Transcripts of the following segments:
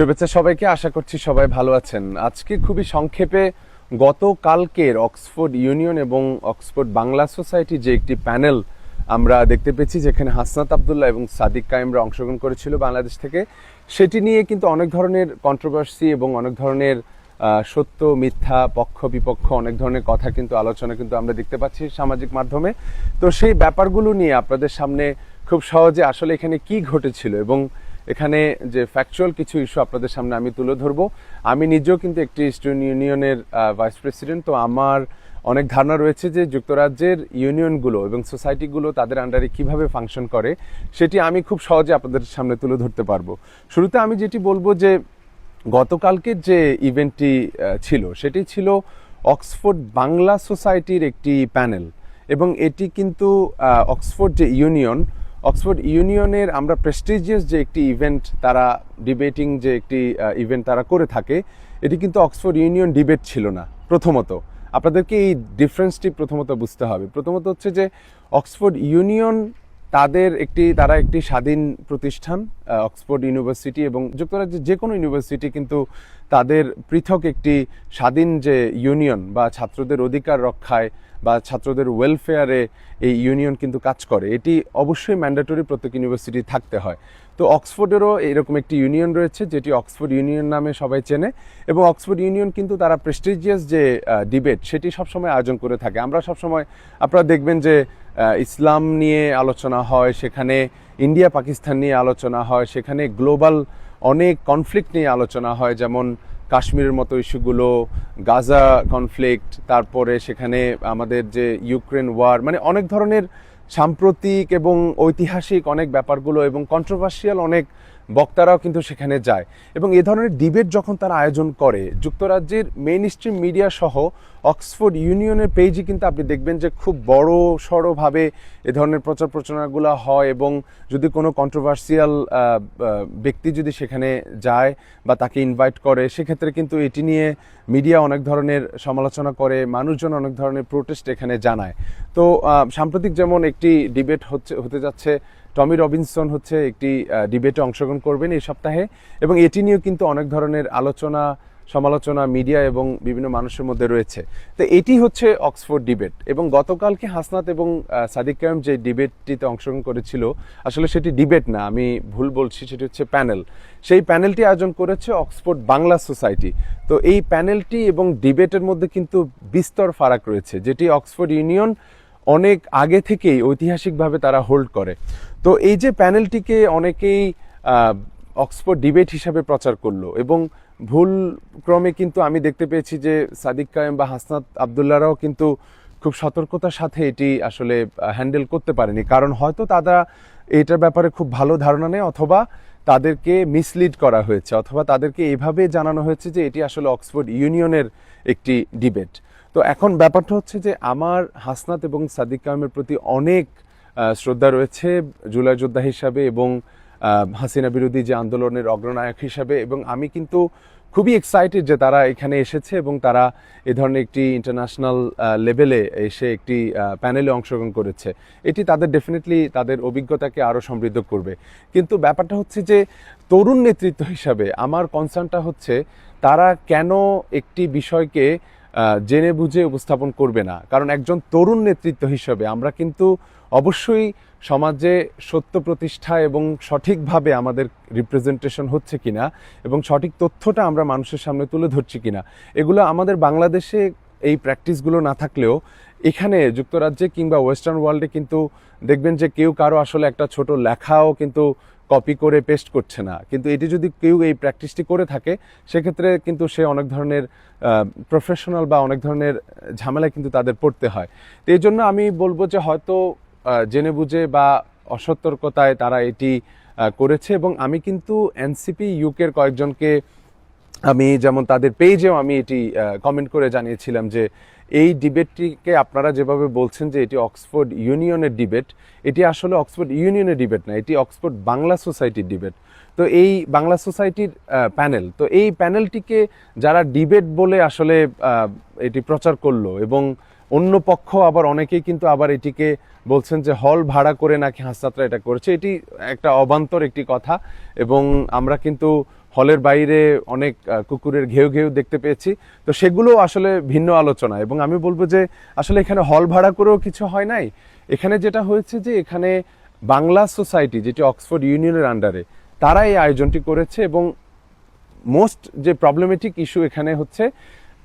শুভেচ্ছা সবাইকে, আশা করছি সবাই ভালো আছেন। আজকে খুবই সংক্ষেপে গতকালকের অক্সফোর্ড ইউনিয়ন এবং অক্সফোর্ড বাংলা সোসাইটি যে একটি প্যানেল আমরা দেখতে পেয়েছি, যেখানে হাসনাত আবদুল্লাহ এবং সাদিক কায়েমরা অংশগ্রহণ করেছিল বাংলাদেশ থেকে, সেটি নিয়ে কিন্তু অনেক ধরনের কন্ট্রোভার্সি এবং অনেক ধরনের সত্য মিথ্যা পক্ষ বিপক্ষ অনেক ধরনের কথা কিন্তু আলোচনা কিন্তু আমরা দেখতে পাচ্ছি সামাজিক মাধ্যমে। তো সেই ব্যাপারগুলো নিয়ে আপনাদের সামনে খুব সহজে আসলে এখানে কি ঘটেছিল এবং এখানে যে ফ্যাকচুয়াল কিছু ইস্যু আপনাদের সামনে আমি তুলে ধরবো। আমি নিজেও কিন্তু একটি স্টুডেন্ট ইউনিয়নের ভাইস প্রেসিডেন্ট, তো আমার অনেক ধারণা রয়েছে যে যুক্তরাজ্যের ইউনিয়নগুলো এবং সোসাইটিগুলো তাদের আন্ডারে কিভাবে ফাংশন করে সেটি আমি খুব সহজে আপনাদের সামনে তুলে ধরতে পারবো। শুরুতে আমি যেটি বলবো যে গতকালকের যে ইভেন্টটি ছিল সেটি ছিল অক্সফোর্ড বাংলা সোসাইটির একটি প্যানেল, এবং এটি কিন্তু অক্সফোর্ড ইউনিয়নের আমরা প্রেস্টিজিয়াস যে একটি ইভেন্ট, তারা ডিবেটিং যে একটি ইভেন্ট তারা করে থাকে, এটি কিন্তু অক্সফোর্ড ইউনিয়ন ডিবেট ছিল না। প্রথমত আপনাদেরকে এই ডিফারেন্সটি প্রথমত বুঝতে হবে। প্রথমত হচ্ছে যে অক্সফোর্ড ইউনিয়ন তারা একটি স্বাধীন প্রতিষ্ঠান। অক্সফোর্ড ইউনিভার্সিটি এবং যুক্তরাজ্যের যে কোনো ইউনিভার্সিটি কিন্তু তাদের পৃথক একটি স্বাধীন যে ইউনিয়ন বা ছাত্রদের অধিকার রক্ষায় বা ছাত্রদের ওয়েলফেয়ারে এই ইউনিয়ন কিন্তু কাজ করে। এটি অবশ্যই ম্যান্ডেটরি, প্রত্যেক ইউনিভার্সিটি থাকতে হয়। তো অক্সফোর্ডেরও এরকম একটি ইউনিয়ন রয়েছে যেটি অক্সফোর্ড ইউনিয়ন নামে সবাই চেনে, এবং অক্সফোর্ড ইউনিয়ন কিন্তু তারা প্রেস্টিজিয়াস যে ডিবেট সেটি সবসময় আয়োজন করে থাকে। আমরা সবসময় আপনারা দেখবেন যে ইসলাম নিয়ে আলোচনা হয়, সেখানে ইন্ডিয়া পাকিস্তান নিয়ে আলোচনা হয়, সেখানে গ্লোবাল অনেক কনফ্লিক্ট নিয়ে আলোচনা হয়, যেমন কাশ্মীরের মতো ইস্যুগুলো, গাজা কনফ্লিক্ট, তারপরে সেখানে আমাদের যে ইউক্রেন ওয়ার, মানে অনেক ধরনের সাম্প্রতিক এবং ঐতিহাসিক অনেক ব্যাপারগুলো এবং কন্ট্রোভার্সিয়াল অনেক বক্তারাও কিন্তু সেখানে যায়। এবং এ ধরনের ডিবেট যখন তারা আয়োজন করে, যুক্তরাজ্যের মেইন স্ট্রিম মিডিয়া সহ অক্সফোর্ড ইউনিয়নের পেজে কিন্তু আপনি দেখবেন যে খুব বড় সড়োভাবে এ ধরনের প্রচার প্রচারণাগুলো হয়, এবং যদি কোনো কন্ট্রোভার্সিয়াল ব্যক্তি যদি সেখানে যায় বা তাকে ইনভাইট করে, সেক্ষেত্রে কিন্তু এটি নিয়ে মিডিয়া অনেক ধরনের সমালোচনা করে, মানুষজন অনেক ধরনের প্রোটেস্ট এখানে জানায়। তো সাম্প্রতিক যেমন একটি ডিবেট হতে যাচ্ছে, টমি রবিনসন হচ্ছে একটি ডিবেটে অংশগ্রহণ করবেন এই সপ্তাহে, এবং এটি নিয়েও কিন্তু অনেক ধরনের আলোচনা সমালোচনা মিডিয়া এবং বিভিন্ন মানুষের মধ্যে রয়েছে। তো এটি হচ্ছে অক্সফোর্ড ডিবেট। এবং গতকালকে হাসনাত এবং সাদিক কায়েম যে ডিবেটটিতে অংশগ্রহণ করেছিল, আসলে সেটি ডিবেট না, আমি ভুল বলছি, সেটি হচ্ছে প্যানেল। সেই প্যানেলটি আয়োজন করেছে অক্সফোর্ড বাংলা সোসাইটি। তো এই প্যানেলটি এবং ডিবেটের মধ্যে কিন্তু বিস্তর ফারাক রয়েছে, যেটি অক্সফোর্ড ইউনিয়ন অনেক আগে থেকেই ঐতিহাসিকভাবে তারা হোল্ড করে। তো এই যে প্যানেলটিকে অনেকেই অক্সফোর্ড ডিবেট হিসাবে প্রচার করলো, এবং ভুল ক্রমে কিন্তু আমি দেখতে পেয়েছি যে সাদিক কায়েম বা হাসনাত আবদুল্লাহরাও কিন্তু খুব সতর্কতার সাথে এটি আসলে হ্যান্ডেল করতে পারেনি, কারণ হয়তো তারা এটার ব্যাপারে খুব ভালো ধারণা নেই, অথবা তাদেরকে মিসলিড করা হয়েছে, অথবা তাদেরকে এইভাবে জানানো হয়েছে যে এটি আসলে অক্সফোর্ড ইউনিয়নের একটি ডিবেট। তো এখন ব্যাপারটা হচ্ছে যে আমার হাসনাত এবং সাদিক কায়েমের প্রতি অনেক শ্রদ্ধা রয়েছে জুলাই যোদ্ধা হিসাবে এবং হাসিনা বিরোধী যে আন্দোলনের অগ্রনায়ক হিসাবে, এবং আমি কিন্তু খুবই এক্সাইটেড যে তারা এখানে এসেছে এবং তারা এ ধরনের একটি ইন্টারন্যাশনাল লেভেলে এসে একটি প্যানেলে অংশগ্রহণ করেছে। এটি তাদের ডেফিনেটলি তাদের অভিজ্ঞতাকে আরও সমৃদ্ধ করবে। কিন্তু ব্যাপারটা হচ্ছে যে তরুণ নেতৃত্ব হিসাবে আমার কনসার্নটা হচ্ছে তারা কেন একটি বিষয়কে জেনে বুঝে উপস্থাপন করবে না। কারণ একজন তরুণ নেতৃত্ব হিসাবে আমরা কিন্তু অবশ্যই সমাজে সত্য প্রতিষ্ঠা এবং সঠিকভাবে আমাদের রিপ্রেজেন্টেশন হচ্ছে কিনা এবং সঠিক তথ্যটা আমরা মানুষের সামনে তুলে ধরছি কিনা, এগুলো আমাদের বাংলাদেশে এই প্র্যাকটিসগুলো না থাকলেও এখানে যুক্তরাজ্যে কিংবা ওয়েস্টার্ন ওয়ার্ল্ডে কিন্তু দেখবেন যে কেউ কারো আসলে একটা ছোট লেখাও কিন্তু কপি করে পেস্ট করছে না। কিন্তু এটি যদি কেউ এই প্র্যাকটিসটি করে থাকে, সেক্ষেত্রে কিন্তু সে অনেক ধরনের প্রফেশনাল বা অনেক ধরনের ঝামেলা কিন্তু তাদের পড়তে হয়। তো এই জন্য আমি বলবো যে হয়তো জেনে বুঝে বা অসতর্কতায় তারা এটি করেছে। এবং আমি কিন্তু এনসিপি ইউকের কয়েকজনকে আমি যেমন তাদের পেজেও আমি এটি কমেন্ট করে জানিয়েছিলাম যে এই ডিবেটটিকে আপনারা যেভাবে বলছেন যে এটি অক্সফোর্ড ইউনিয়নের ডিবেট, এটি আসলে অক্সফোর্ড ইউনিয়নের ডিবেট না, এটি অক্সফোর্ড বাংলা সোসাইটির ডিবেট। তো এই বাংলা সোসাইটির প্যানেল, তো এই প্যানেলটিকে যারা ডিবেট বলে আসলে এটি প্রচার করলো, এবং অন্য পক্ষ আবার অনেকেই কিন্তু আবার এটিকে বলছেন যে হল ভাড়া করে নাকি হাসনাতরা এটা করেছে, এটি একটা অবান্তর একটি কথা। এবং আমরা কিন্তু হলের বাইরে অনেক কুকুরের ঘেউ ঘেউ দেখতে পেয়েছি। তো সেগুলো আসলে ভিন্ন আলোচনা, এবং আমি বলবো যে আসলে এখানে হল ভাড়া করেও কিছু হয় নাই। এখানে যেটা হয়েছে যে এখানে বাংলা সোসাইটি, যেটি অক্সফোর্ড ইউনিয়নের আন্ডারে, তারা এই আয়োজনটি করেছে। এবং মোস্ট যে প্রবলেমেটিক ইস্যু এখানে হচ্ছে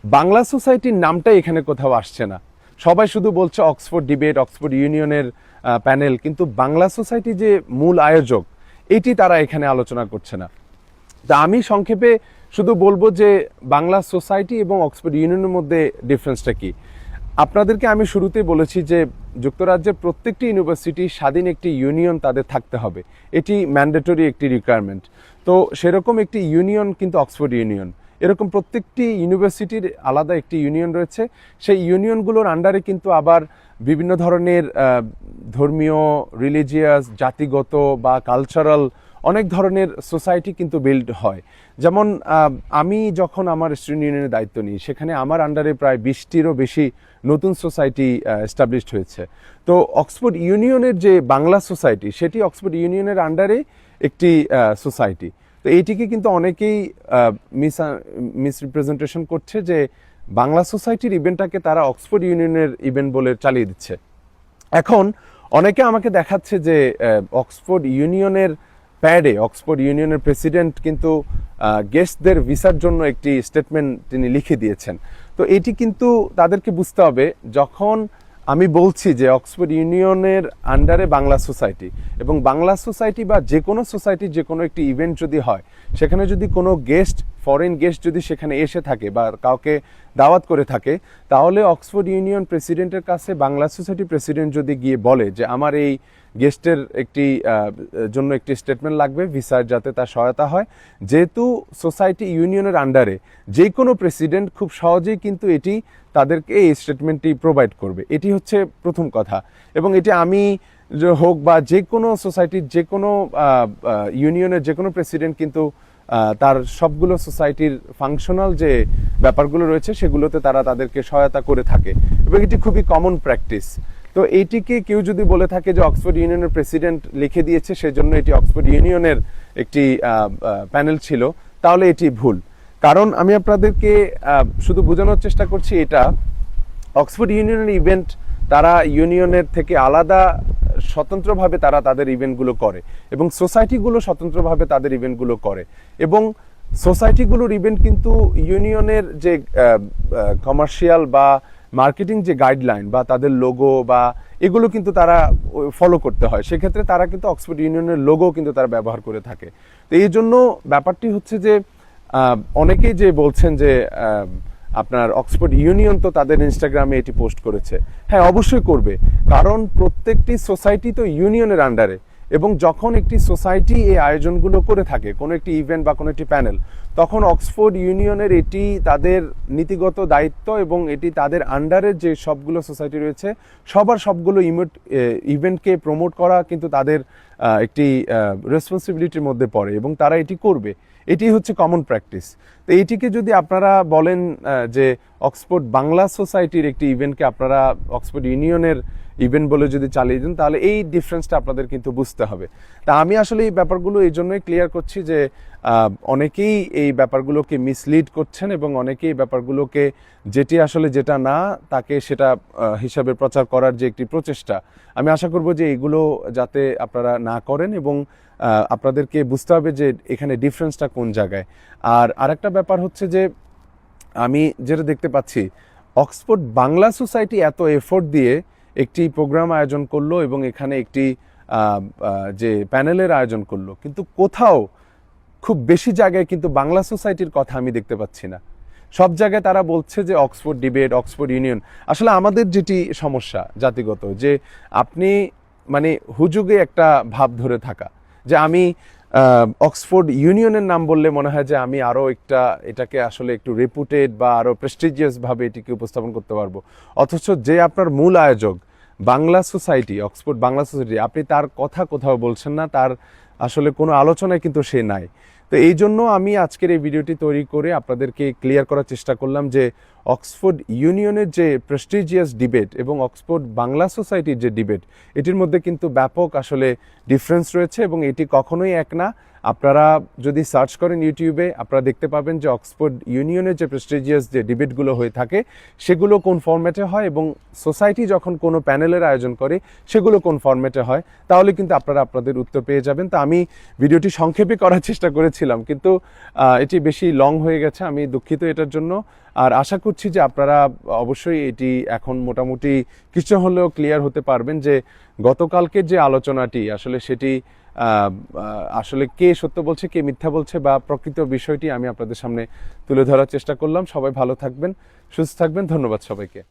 বাংলা সোসাইটির নামটাই এখানে কোথাও আসছে না। সবাই শুধু বলছে অক্সফোর্ড ডিবেট, অক্সফোর্ড ইউনিয়নের প্যানেল, কিন্তু বাংলা সোসাইটি যে মূল আয়োজক এটি তারা এখানে আলোচনা করছে না। তা আমি সংক্ষেপে শুধু বলবো যে বাংলা সোসাইটি এবং অক্সফোর্ড ইউনিয়নের মধ্যে ডিফারেন্সটা কি। আপনাদেরকে আমি শুরুতেই বলেছি যে যুক্তরাজ্যের প্রত্যেকটি ইউনিভার্সিটি স্বাধীন একটি ইউনিয়ন তাদের থাকতে হবে, এটি ম্যান্ডেটরি একটি রিকোয়ারমেন্ট। তো সেরকম একটি ইউনিয়ন কিন্তু অক্সফোর্ড ইউনিয়ন, এরকম প্রত্যেকটি ইউনিভার্সিটির আলাদা একটি ইউনিয়ন রয়েছে। সেই ইউনিয়নগুলোর আন্ডারে কিন্তু আবার বিভিন্ন ধরনের ধর্মীয়, রিলিজিয়াস, জাতিগত বা কালচারাল অনেক ধরনের সোসাইটি কিন্তু বিল্ড হয়। যেমন আমি যখন আমার স্টুডেন্ট ইউনিয়নের দায়িত্ব নিই, সেখানে আমার আন্ডারে প্রায় 20টিরও বেশি নতুন সোসাইটি এস্টাবলিশড হয়েছে। তো অক্সফোর্ড ইউনিয়নের যে বাংলা সোসাইটি, সেটি অক্সফোর্ড ইউনিয়নের আন্ডারে একটি সোসাইটি। তো এইটিকে কিন্তু অনেকেই মিসরিপ্রেজেন্টেশন করছে যে বাংলা সোসাইটির ইভেন্টটাকে তারা অক্সফোর্ড ইউনিয়নের ইভেন্ট বলে চালিয়ে দিচ্ছে। এখন অনেকে আমাকে দেখাচ্ছে যে অক্সফোর্ড ইউনিয়নের প্যাডে অক্সফোর্ড ইউনিয়নের প্রেসিডেন্ট কিন্তু গেস্টদের ভিসার জন্য একটি স্টেটমেন্ট তিনি লিখে দিয়েছেন। তো এটি কিন্তু তাদেরকে বুঝতে হবে, যখন আমি বলছি যে অক্সফোর্ড ইউনিয়নের আন্ডারে বাংলা সোসাইটি, এবং বাংলা সোসাইটি বা যে কোনো সোসাইটির যে কোনো একটি ইভেন্ট যদি হয়, সেখানে যদি কোনো গেস্ট, ফরেন গেস্ট যদি সেখানে এসে থাকে বা কাউকে দাওয়াত করে থাকে, তাহলে অক্সফোর্ড ইউনিয়ন প্রেসিডেন্টের কাছে বাংলা সোসাইটির প্রেসিডেন্ট যদি গিয়ে বলে যে আমার এই গেস্টের একটি জন্য একটি স্টেটমেন্ট লাগবে ভিসার, যাতে তার সহায়তা হয়, যেহেতু সোসাইটি ইউনিয়নের আন্ডারে যে কোনো প্রেসিডেন্ট খুব সহজেই কিন্তু এটি তাদেরকে এই স্টেটমেন্টটি প্রোভাইড করবে। এটি হচ্ছে প্রথম কথা। এবং এটি আমি হোক বা যে কোনো সোসাইটির যে কোনো ইউনিয়নের যে কোনো প্রেসিডেন্ট কিন্তু তার সবগুলো সোসাইটির ফাংশনাল যে ব্যাপারগুলো রয়েছে সেগুলোতে তারা তাদেরকে সহায়তা করে থাকে, এবং এটি খুবই কমন প্র্যাকটিস। তো এইটিকে কেউ যদি বলে থাকে যে অক্সফোর্ড ইউনিয়নের প্রেসিডেন্ট লিখে দিয়েছে সেজন্য এটি অক্সফোর্ড ইউনিয়নের একটি প্যানেল ছিল, তাহলে এটি ভুল। কারণ আমি আপনাদেরকে শুধু বোঝানোর চেষ্টা করছি, এটা অক্সফোর্ড ইউনিয়নের ইভেন্ট, তারা ইউনিয়নের থেকে আলাদা স্বতন্ত্রভাবে তারা তাদের ইভেন্টগুলো করে, এবং সোসাইটিগুলো স্বতন্ত্রভাবে তাদের ইভেন্টগুলো করে। এবং সোসাইটিগুলোর ইভেন্ট কিন্তু ইউনিয়নের যে কমার্শিয়াল বা মার্কেটিং যে গাইডলাইন বা তাদের লোগো বা এগুলো কিন্তু তারা ফলো করতে হয়। সেক্ষেত্রে তারা কিন্তু অক্সফোর্ড ইউনিয়নের লোগো কিন্তু তারা ব্যবহার করে থাকে। তো এই জন্য ব্যাপারটি হচ্ছে যে অনেকেই যে বলছেন যে আপনার অক্সফোর্ড ইউনিয়ন তো তাদের ইনস্টাগ্রামে এটি পোস্ট করেছে। হ্যাঁ, অবশ্যই করবে, কারণ প্রত্যেকটি সোসাইটি তো ইউনিয়নের আন্ডারে, এবং যখন একটি সোসাইটি এই আয়োজনগুলো করে থাকে, কোনো একটি ইভেন্ট বা কোনো একটি প্যানেল, তখন অক্সফোর্ড ইউনিয়নের এটি তাদের নীতিগত দায়িত্ব, এবং এটি তাদের আন্ডারে যে সবগুলো সোসাইটি রয়েছে সবগুলো ইভেন্টকে প্রমোট করা কিন্তু তাদের একটি রেসপন্সিবিলিটির মধ্যে পড়ে, এবং তারা এটি করবে। এটি হচ্ছে কমন প্র্যাকটিস। তো এইটিকে যদি আপনারা বলেন যে অক্সফোর্ড বাংলা সোসাইটির একটি ইভেন্টকে আপনারা অক্সফোর্ড ইউনিয়নের ইভেন্ট বলে যদি চালিয়ে দেন, তাহলে এই ডিফারেন্সটা আপনাদের কিন্তু বুঝতে হবে। তা আমি আসলে এই ব্যাপারগুলো এই জন্যই ক্লিয়ার করছি যে অনেকেই এই ব্যাপারগুলোকে মিসলিড করছেন, এবং অনেকেই এই ব্যাপারগুলোকে যেটি আসলে যেটা না তাকে সেটা হিসাবে প্রচার করার যে একটি প্রচেষ্টা, আমি আশা করব যে এগুলো যাতে আপনারা না করেন, এবং আপনাদেরকে বুঝতে হবে যে এখানে ডিফারেন্সটা কোন জায়গায়। আর আরেকটা ব্যাপার হচ্ছে যে আমি যেটা দেখতে পাচ্ছি, অক্সফোর্ড বাংলা সোসাইটি এত এফোর্ট দিয়ে একটি প্রোগ্রাম আয়োজন করলো এবং এখানে একটি যে প্যানেলের আয়োজন করলো, কিন্তু কোথাও খুব বেশি জায়গায় কিন্তু বাংলা সোসাইটির কথা আমি দেখতে পাচ্ছি না। সব জায়গায় তারা বলছে যে অক্সফোর্ড ডিবেট, অক্সফোর্ড ইউনিয়ন। আসলে আমাদের যেটি সমস্যা জাতিগত, যে আপনি মানে হুজুগে একটা ভাব ধরে থাকা, যে আমি অক্সফোর্ড ইউনিয়নের নাম বললে মনে হয় যে আমি আরও এটাকে আসলে একটু রেপুটেড বা আরও প্রেস্টিজিয়াসভাবে এটিকে উপস্থাপন করতে পারবো, অথচ যে আপনার মূল আয়োজক Bangla society, Oxford Bangla society, আপনি তার কথা কোথাও বলছেন না, তার আসলে কোনো আলোচনায় কিন্তু সে নাই। তো এই জন্য আমি আজকের এই ভিডিওটি তৈরি করে আপনাদেরকে ক্লিয়ার করার চেষ্টা করলাম যে অক্সফোর্ড ইউনিয়নের যে প্রেস্টিজিয়াস ডিবেট এবং অক্সফোর্ড বাংলা সোসাইটির যে ডিবেট, এটির মধ্যে কিন্তু ব্যাপক আসলে ডিফারেন্স রয়েছে, এবং এটি কখনোই এক না। আপনারা যদি সার্চ করেন ইউটিউবে আপনারা দেখতে পাবেন যে অক্সফোর্ড ইউনিয়নের যে প্রেস্টিজিয়াস যে ডিবেটগুলো হয়ে থাকে সেগুলো কোন ফরম্যাটে হয় এবং সোসাইটি যখন কোনো প্যানেলের আয়োজন করে সেগুলো কোন ফরম্যাটে হয়, তাহলে কিন্তু আপনারা আপনাদের উত্তর পেয়ে যাবেন। তো আমি ভিডিওটি সংক্ষেপে করার চেষ্টা করেছিলাম, কিন্তু এটি বেশি লং হয়ে গেছে, আমি দুঃখিত এটার জন্য। আর আশা করছি যে আপনারা অবশ্যই এটি এখন মোটামুটি কিছু হলেও ক্লিয়ার হতে পারবেন যে গতকালকের যে আলোচনাটি আসলে সেটি আসলে কে সত্য বলছে কে মিথ্যা বলছে বা প্রকৃত বিষয়টি আমি আপনাদের সামনে তুলে ধরার চেষ্টা করলাম। সবাই ভালো থাকবেন, সুস্থ থাকবেন, ধন্যবাদ সবাইকে।